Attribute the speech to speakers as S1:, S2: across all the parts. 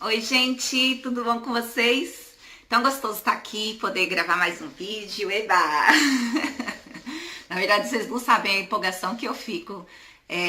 S1: Oi, gente, tudo bom com vocês? Tão gostoso estar aqui, poder gravar mais um vídeo, eba! Na verdade, vocês não sabem a empolgação que eu fico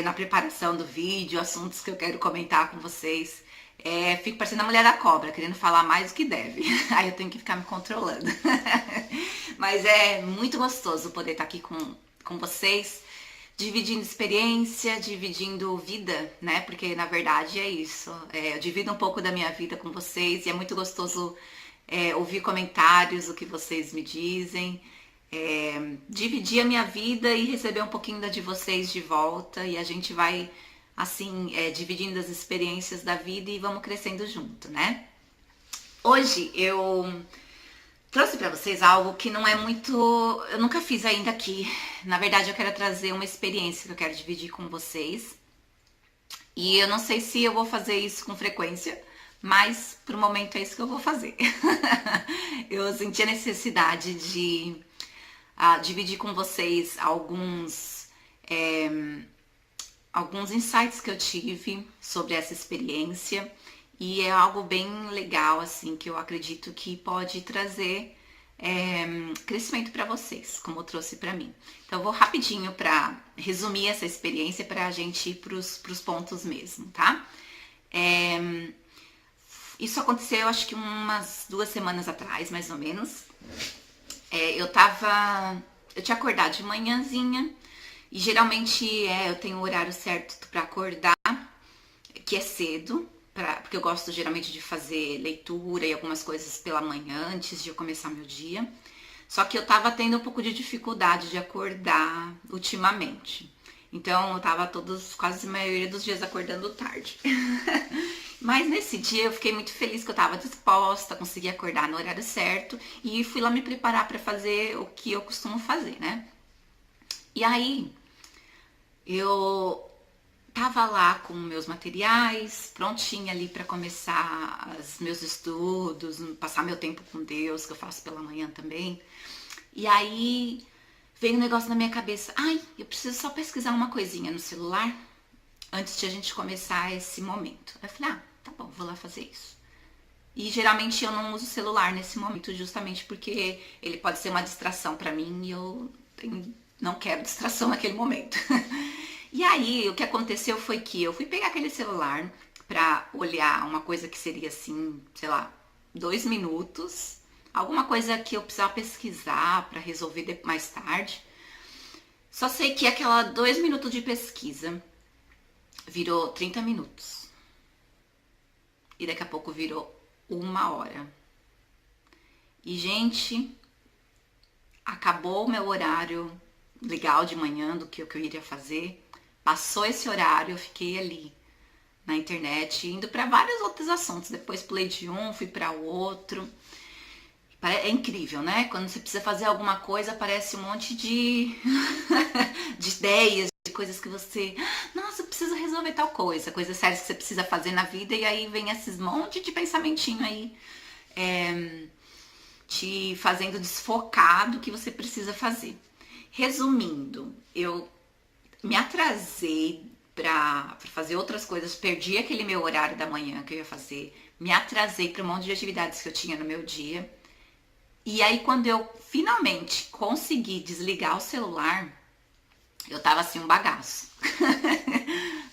S1: na preparação do vídeo, assuntos que eu quero comentar com vocês. Fico parecendo a mulher da cobra, querendo falar mais do que deve. Aí eu tenho que ficar me controlando. Mas é muito gostoso poder estar aqui com vocês, dividindo experiência, dividindo vida, né? Porque na verdade é isso. Eu divido um pouco da minha vida com vocês e é muito gostoso ouvir comentários, o que vocês me dizem. Dividir a minha vida e receber um pouquinho da de vocês de volta. E a gente vai, assim, dividindo as experiências da vida e vamos crescendo junto, né? Hoje eu trouxe para vocês algo que não é muito, eu nunca fiz ainda aqui. Na verdade, eu quero trazer uma experiência que eu quero dividir com vocês. E eu não sei se eu vou fazer isso com frequência, mas pro momento é isso que eu vou fazer. Eu senti a necessidade de dividir com vocês alguns insights que eu tive sobre essa experiência. E é algo bem legal, assim, que eu acredito que pode trazer crescimento para vocês, como trouxe para mim. Então, eu vou rapidinho para resumir essa experiência para a gente ir para os pontos mesmo, tá? Isso aconteceu, acho que umas 2 semanas atrás, mais ou menos. Eu tinha acordado de manhãzinha e geralmente eu tenho o horário certo para acordar, que é cedo. Porque eu gosto geralmente de fazer leitura e algumas coisas pela manhã antes de eu começar meu dia. Só que eu tava tendo um pouco de dificuldade de acordar ultimamente. Então eu tava quase a maioria dos dias acordando tarde. Mas nesse dia eu fiquei muito feliz que eu tava disposta, consegui acordar no horário certo e fui lá me preparar para fazer o que eu costumo fazer, né? E aí eu tava lá com meus materiais, prontinha ali para começar os meus estudos, passar meu tempo com Deus, que eu faço pela manhã também. E aí veio um negócio na minha cabeça, ai, eu preciso só pesquisar uma coisinha no celular antes de a gente começar esse momento. Eu falei, tá bom, vou lá fazer isso. E geralmente eu não uso o celular nesse momento, justamente porque ele pode ser uma distração para mim e eu não quero distração naquele momento. E aí, o que aconteceu foi que eu fui pegar aquele celular pra olhar uma coisa que seria assim, sei lá, 2 minutos, alguma coisa que eu precisava pesquisar pra resolver mais tarde. Só sei que aquela 2 minutos de pesquisa virou 30 minutos. E daqui a pouco virou 1 hora. E, gente, acabou o meu horário legal de manhã do que eu iria fazer. Passou esse horário, eu fiquei ali na internet, indo para vários outros assuntos. Depois pulei de um, fui para outro. É incrível, né? Quando você precisa fazer alguma coisa, aparece um monte de, de ideias, de coisas que você... Nossa, eu preciso resolver tal coisa. Coisas sérias que você precisa fazer na vida. E aí vem esses monte de pensamentinho aí, te fazendo desfocar do que você precisa fazer. Resumindo, eu me atrasei pra fazer outras coisas, perdi aquele meu horário da manhã que eu ia fazer, me atrasei para um monte de atividades que eu tinha no meu dia. E aí quando eu finalmente consegui desligar o celular, eu tava assim um bagaço.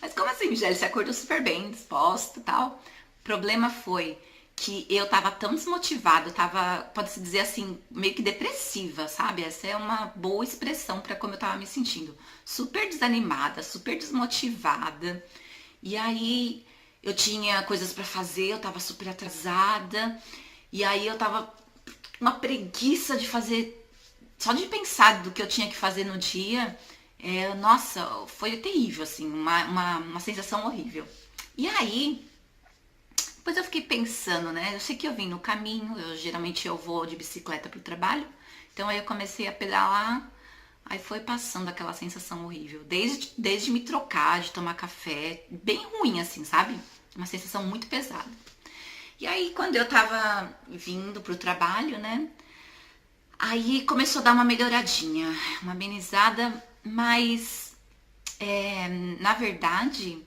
S1: Mas como assim, Michelle? Você acordou super bem, disposta e tal. O problema foi que eu tava tão desmotivada, eu tava, pode-se dizer assim, meio que depressiva, sabe? Essa é uma boa expressão para como eu tava me sentindo. Super desanimada, super desmotivada. E aí eu tinha coisas para fazer, eu tava super atrasada. E aí eu tava uma preguiça de fazer, só de pensar do que eu tinha que fazer no dia. Nossa, foi terrível, assim, uma sensação horrível. E aí depois eu fiquei pensando, né? Eu sei que eu vim no caminho, geralmente eu vou de bicicleta pro trabalho. Então aí eu comecei a pedalar, aí foi passando aquela sensação horrível. Desde me trocar, de tomar café, bem ruim assim, sabe? Uma sensação muito pesada. E aí quando eu tava vindo pro trabalho, né? Aí começou a dar uma melhoradinha, uma amenizada, mas na verdade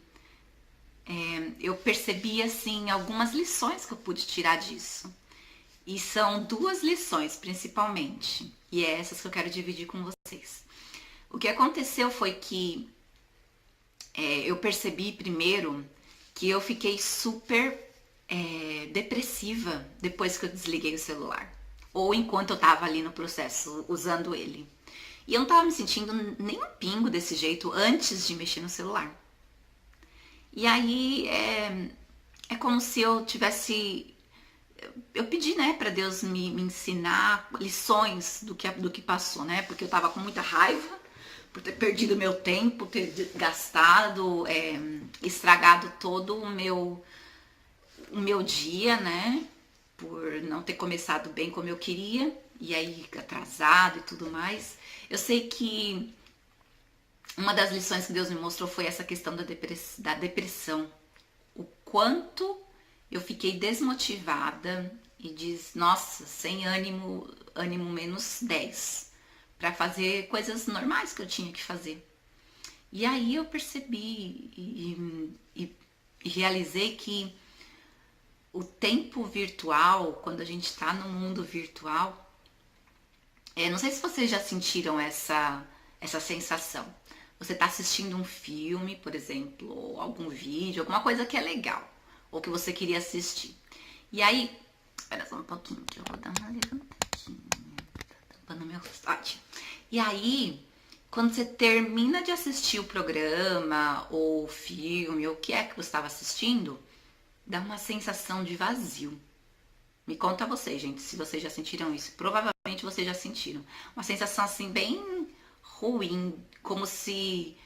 S1: eu percebi assim algumas lições que eu pude tirar disso. E são duas lições principalmente, e é essas que eu quero dividir com vocês. O que aconteceu foi que eu percebi primeiro que eu fiquei super depressiva depois que eu desliguei o celular, ou enquanto eu tava ali no processo usando ele. E eu não tava me sentindo nem um pingo desse jeito antes de mexer no celular. E aí é como se eu tivesse. Eu pedi, né, pra Deus me ensinar lições do que passou, né? Porque eu tava com muita raiva por ter perdido meu tempo, ter gastado, estragado todo o meu dia, né? Por não ter começado bem como eu queria, e aí atrasado e tudo mais. Eu sei que uma das lições que Deus me mostrou foi essa questão da depressão. O quanto eu fiquei desmotivada e diz, nossa, sem ânimo menos 10 para fazer coisas normais que eu tinha que fazer. E aí eu percebi e realizei que o tempo virtual, quando a gente está no mundo virtual, não sei se vocês já sentiram essa sensação. Você está assistindo um filme, por exemplo, ou algum vídeo, alguma coisa que é legal, ou que você queria assistir. E aí, espera só um pouquinho que eu vou dar uma levantadinha, tá tampando meu rosto. E aí, quando você termina de assistir o programa, ou o filme, ou o que é que você estava assistindo, dá uma sensação de vazio. Me conta vocês, gente, se vocês já sentiram isso. Provavelmente vocês já sentiram. Uma sensação assim bem ruim, como se...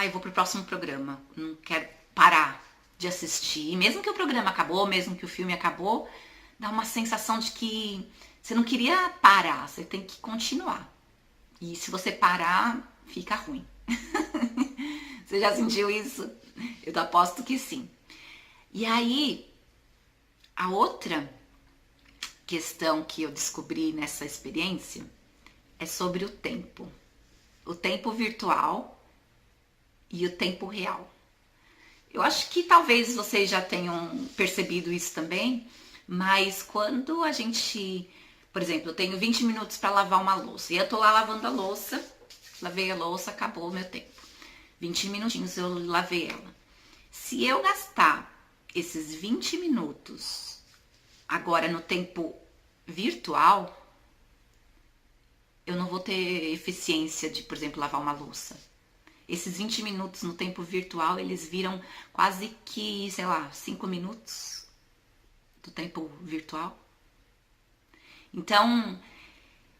S1: eu vou pro próximo programa, não quero parar de assistir. E mesmo que o programa acabou, mesmo que o filme acabou, dá uma sensação de que você não queria parar, você tem que continuar. E se você parar, fica ruim. Você já sentiu isso? Eu aposto que sim. E aí, a outra questão que eu descobri nessa experiência é sobre o tempo. O tempo virtual e o tempo real. Eu acho que talvez vocês já tenham percebido isso também, mas quando a gente, por exemplo, eu tenho 20 minutos para lavar uma louça e eu tô lá lavando a louça, lavei a louça, acabou o meu tempo. 20 minutinhos eu lavei ela. Se eu gastar esses 20 minutos agora no tempo virtual, eu não vou ter eficiência de, por exemplo, lavar uma louça. Esses 20 minutos no tempo virtual, eles viram quase que, 5 minutos do tempo virtual. Então,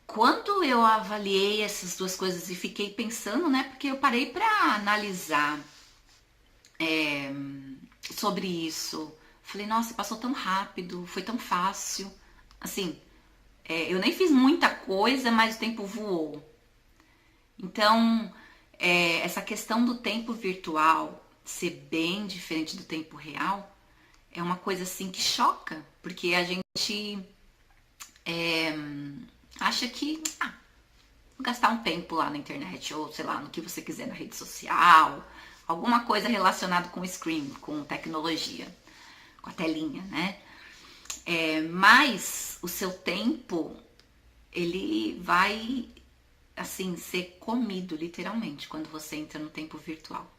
S1: quando eu avaliei essas duas coisas e fiquei pensando, né, porque eu parei para analisar sobre isso. Falei, nossa, passou tão rápido, foi tão fácil. Assim, eu nem fiz muita coisa, mas o tempo voou. Então, essa questão do tempo virtual ser bem diferente do tempo real é uma coisa assim que choca, porque a gente acha que vou gastar um tempo lá na internet, ou sei lá, no que você quiser na rede social, alguma coisa relacionada com o screen, com tecnologia, com a telinha, né? Mas o seu tempo, ele vai, assim, ser comido, literalmente, quando você entra no tempo virtual.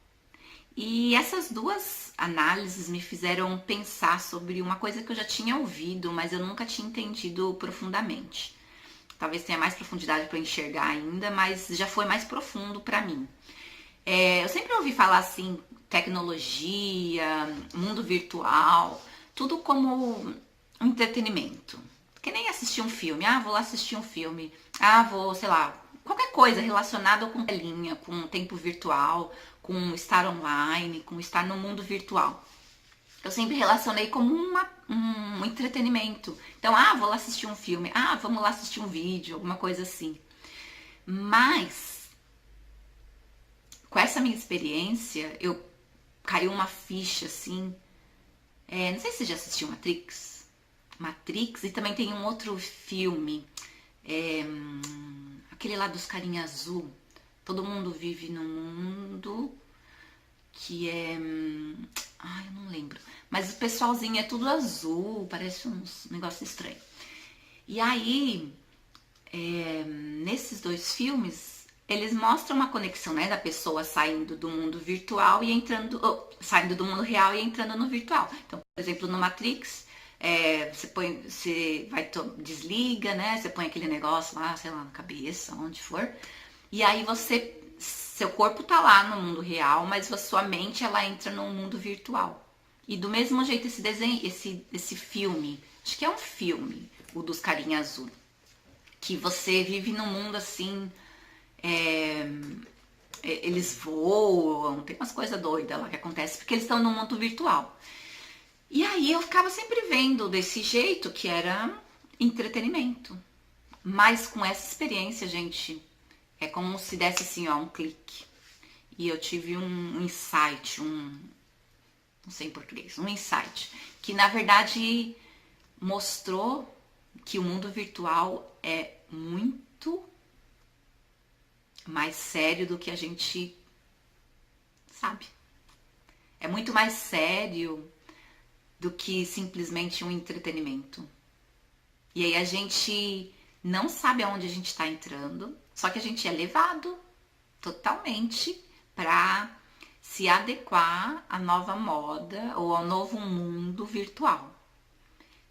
S1: E essas duas análises me fizeram pensar sobre uma coisa que eu já tinha ouvido, mas eu nunca tinha entendido profundamente. Talvez tenha mais profundidade para enxergar ainda, mas já foi mais profundo para mim. Eu sempre ouvi falar assim, tecnologia, mundo virtual, tudo como um entretenimento. Que nem assistir um filme. Vou lá assistir um filme. Vou, sei lá, qualquer coisa relacionada com telinha, com tempo virtual, com estar online, com estar no mundo virtual. Eu sempre relacionei como um entretenimento. Então, vou lá assistir um filme. Vamos lá assistir um vídeo, alguma coisa assim. Mas, com essa minha experiência, caiu uma ficha, assim. Não sei se você já assistiu Matrix, e também tem um outro filme, aquele lá dos carinha azul. Todo mundo vive num mundo que é... Ai, eu não lembro. Mas o pessoalzinho é tudo azul, parece uns negócio estranho. E aí, nesses dois filmes, eles mostram uma conexão, né, da pessoa saindo do mundo virtual e entrando, saindo do mundo real e entrando no virtual. Então, por exemplo, no Matrix, desliga, né, você põe aquele negócio lá, sei lá, na cabeça, onde for, e aí seu corpo tá lá no mundo real, mas a sua mente, ela entra no mundo virtual. E do mesmo jeito esse desenho, esse filme, acho que é um filme, o dos carinha azul, que você vive num mundo assim, eles voam, tem umas coisas doidas lá que acontece, porque eles estão no mundo virtual. E aí eu ficava sempre vendo desse jeito, que era entretenimento. Mas com essa experiência, gente, é como se desse assim, ó, um clique. E eu tive um insight, não sei em português, um insight, que na verdade mostrou que o mundo virtual é muito mais sério do que a gente sabe. É muito mais sério do que simplesmente um entretenimento. E aí a gente não sabe aonde a gente está entrando, só que a gente é levado totalmente para se adequar à nova moda ou ao novo mundo virtual.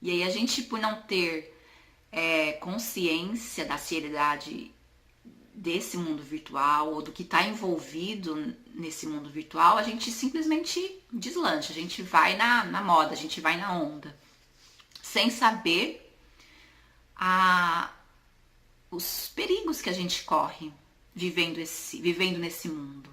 S1: E aí a gente, por não ter consciência da seriedade desse mundo virtual ou do que está envolvido nesse mundo virtual, a gente simplesmente deslancha, a gente vai na moda, a gente vai na onda, sem saber os perigos que a gente corre vivendo nesse mundo.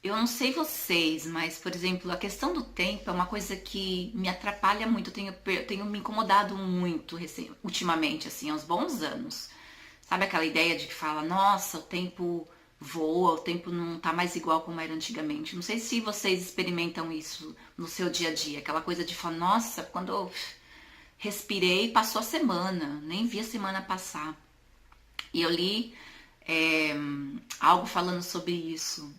S1: Eu não sei vocês, mas, por exemplo, a questão do tempo é uma coisa que me atrapalha muito. Eu tenho me incomodado muito ultimamente, assim, há uns bons anos. Sabe aquela ideia de que fala, nossa, o tempo voa, o tempo não tá mais igual como era antigamente. Não sei se vocês experimentam isso no seu dia a dia. Aquela coisa de falar, nossa, quando eu respirei, passou a semana, nem vi a semana passar. E eu li algo falando sobre isso.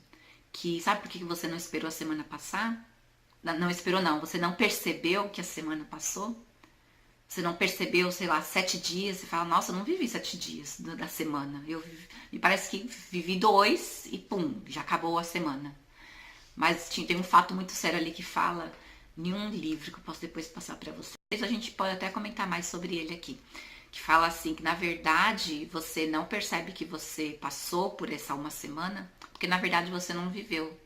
S1: Que sabe por que você não esperou a semana passar? Não esperou não, você não percebeu que a semana passou? Você não percebeu, sei lá, 7 dias, você fala, nossa, eu não vivi 7 dias da semana. Me parece que vivi 2 e pum, já acabou a semana. Mas tem um fato muito sério ali que fala em um livro que eu posso depois passar para vocês. A gente pode até comentar mais sobre ele aqui. Que fala assim, que na verdade você não percebe que você passou por essa uma semana, porque na verdade você não viveu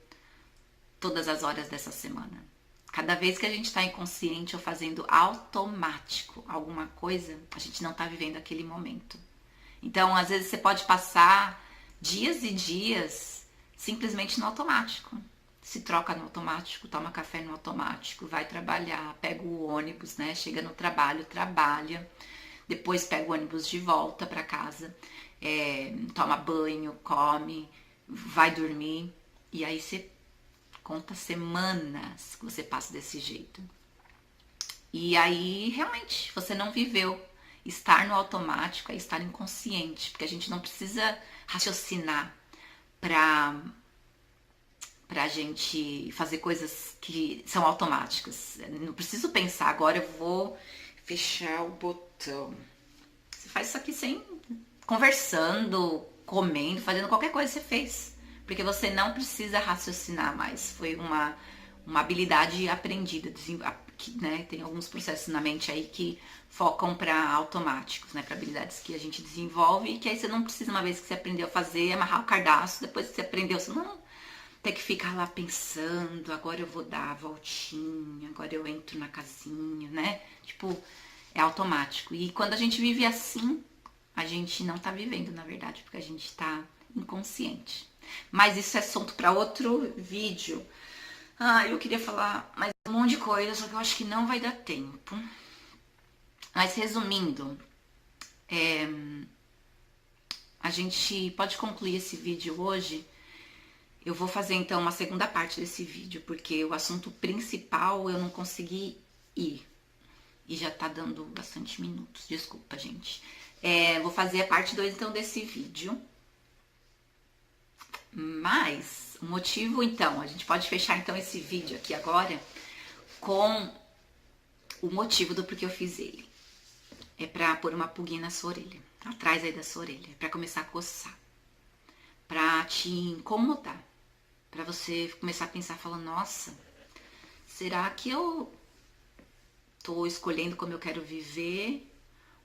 S1: todas as horas dessa semana. Cada vez que a gente está inconsciente ou fazendo automático alguma coisa, a gente não está vivendo aquele momento. Então, às vezes você pode passar dias e dias simplesmente no automático. Se troca no automático, toma café no automático, vai trabalhar, pega o ônibus, né? Chega no trabalho, trabalha. Depois pega o ônibus de volta para casa, toma banho, come, vai dormir. E aí você conta semanas que você passa desse jeito. E aí, realmente, você não viveu. Estar no automático é estar inconsciente, porque a gente não precisa raciocinar pra gente fazer coisas que são automáticas. Não preciso pensar, agora eu vou fechar o botão. Você faz isso aqui sem conversando, comendo, fazendo qualquer coisa que você fez. Porque você não precisa raciocinar mais. Foi uma habilidade aprendida, né? Tem alguns processos na mente aí que focam para automáticos, né? Para habilidades que a gente desenvolve e que aí você não precisa, uma vez que você aprendeu a fazer, amarrar o cardaço, depois que você aprendeu, você não tem que ficar lá pensando, agora eu vou dar a voltinha, agora eu entro na casinha, né? Tipo, é automático. E quando a gente vive assim, a gente não tá vivendo, na verdade, porque a gente tá inconsciente. Mas isso é assunto para outro vídeo. Eu queria falar mais um monte de coisa, só que eu acho que não vai dar tempo. Mas resumindo, a gente pode concluir esse vídeo hoje. Eu vou fazer então uma segunda parte desse vídeo, porque o assunto principal eu não consegui ir. E já tá dando bastante minutos, desculpa, gente. Vou fazer a parte 2 então desse vídeo. Mas o motivo, então, a gente pode fechar então esse vídeo aqui agora com o motivo do porquê eu fiz ele. É pra pôr uma pulguinha na sua orelha, atrás aí da sua orelha, é pra começar a coçar, pra te incomodar, pra você começar a pensar, falando, nossa, será que eu tô escolhendo como eu quero viver?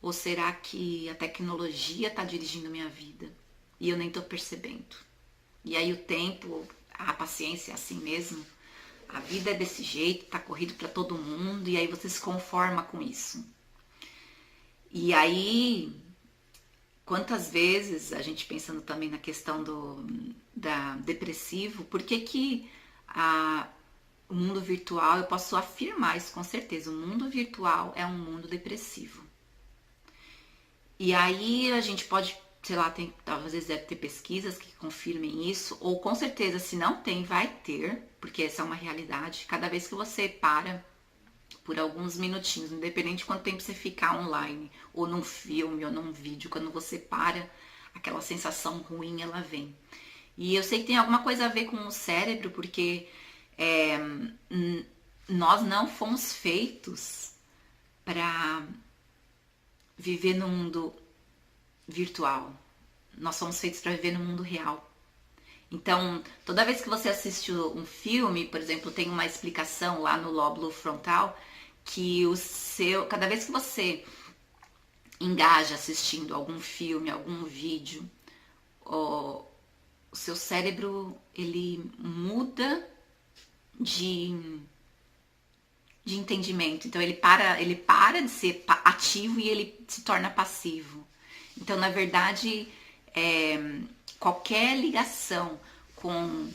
S1: Ou será que a tecnologia tá dirigindo minha vida e eu nem tô percebendo? E aí o tempo, a paciência é assim mesmo, a vida é desse jeito, tá corrido para todo mundo, e aí você se conforma com isso. E aí, quantas vezes a gente pensando também na questão da depressivo, por que o mundo virtual, eu posso afirmar isso com certeza, o mundo virtual é um mundo depressivo. E aí a gente pode, sei lá, talvez deve ter pesquisas que confirmem isso, ou com certeza, se não tem, vai ter, porque essa é uma realidade. Cada vez que você para por alguns minutinhos, independente de quanto tempo você ficar online, ou num filme, ou num vídeo, quando você para, aquela sensação ruim, ela vem. E eu sei que tem alguma coisa a ver com o cérebro, porque nós não fomos feitos para viver no mundo virtual. Nós somos feitos para viver no mundo real. Então, toda vez que você assiste um filme, por exemplo, tem uma explicação lá no lóbulo frontal que cada vez que você engaja assistindo algum filme, algum vídeo, o seu cérebro ele muda de entendimento. Então ele para de ser ativo e ele se torna passivo. Então, na verdade, qualquer ligação com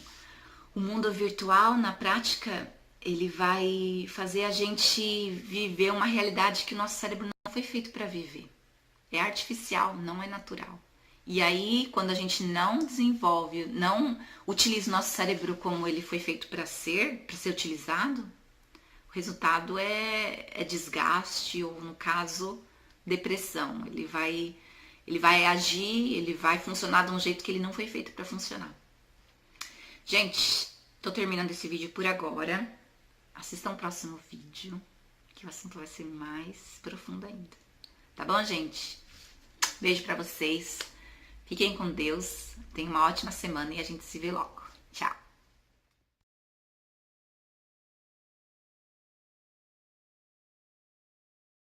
S1: o mundo virtual, na prática, ele vai fazer a gente viver uma realidade que o nosso cérebro não foi feito para viver. É artificial, não é natural. E aí, quando a gente não desenvolve, não utiliza o nosso cérebro como ele foi feito para ser utilizado, o resultado é desgaste ou, no caso, depressão. Ele vai agir, ele vai funcionar de um jeito que ele não foi feito para funcionar. Gente, tô terminando esse vídeo por agora. Assistam o próximo vídeo, que o assunto vai ser mais profundo ainda. Tá bom, gente? Beijo pra vocês. Fiquem com Deus. Tenham uma ótima semana e a gente se vê logo. Tchau!